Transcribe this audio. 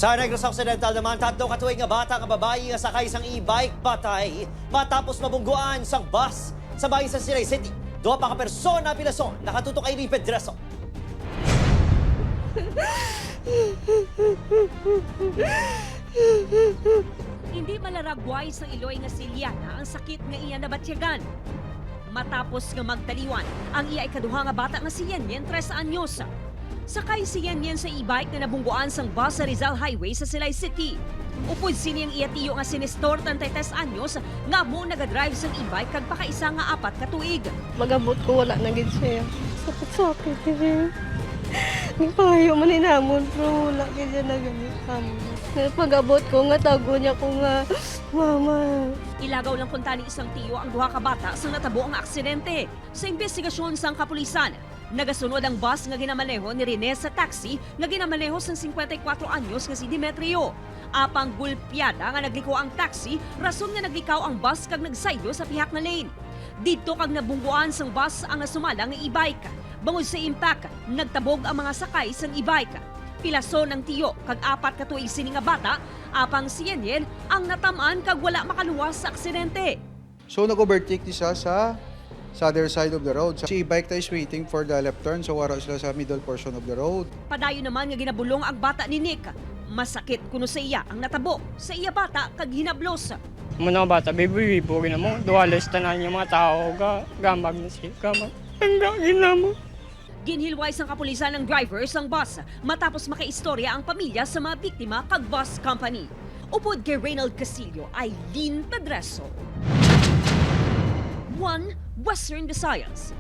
Sa Negros Occidental naman, tatlong katuwing nga bata nga babae nga sakay sang e-bike patay matapos mabungguan sang bus sa bayan sa Silay City. Dua pa ka persona pilason nakatutok kay Riped Dreso. Hindi malaragway sa Iloy nga si Liana ang sakit nga iya nabatyagan. Matapos nga magtaliwan, ang iya ikaduha nga bata nga si Yenyen 3 anyos. Sakay si Yenyen sa e-bike na nabungguan sang bus sa Rizal Highway sa Silay City. Upod sini ang iya tiyo nga si Nestor 33 anyos nga mo nagadrive sang e-bike kag pakaisa nga 4 ka tuig. Magabot ko, wala na gid siya. Sakit-sakit siya. Hindi payo man inamon, pero wala gid siya na ganit. Pag-abot ko nga, tago niya ko nga, Mama. Ilagaw lang punta ni isang tiyo ang duha ka bata sa natabo ang aksidente. Sa investigasyon sang kapulisan, nagasunod ang bus nga ginamaneho ni Rene sa taxi nga ginamaneho sang 54 anyos nga si Demetrio. Apang gulpyada nga nagliko ang taxi, rason nga naglikaw ang bus kag nagsaylo sa pihak na lane. Dito kag nabungguan sang bus ang nasumala nga e-bike. Bangod sa impact, nagtabog ang mga sakay sang e-bike. Pilason ng tiyo kag 4 ka tuig sini nga bata, apang si Yenyen ang natamaan kag wala makaluwas sa aksidente. So nag-overtake siya sa other side of the road. Si e-bike is waiting for the left turn, so wala sila sa middle portion of the road. Padayon naman nga ginabulong ang bata ni Nick. Masakit kuno sa iya ang natabo sa iya bata kag hinablos. Mga bata, bibi-bibo na mo. Duwalas tanan yung mga tao, gamag na siya. Gamag. Hanggang na mo. Ginhilway sang kapulisan ng driver sang bus matapos makaistorya ang pamilya sa mga biktima kag bus company. Upod kay Reynald Casillo, Eileen Pedreso. 1 Western Visayas.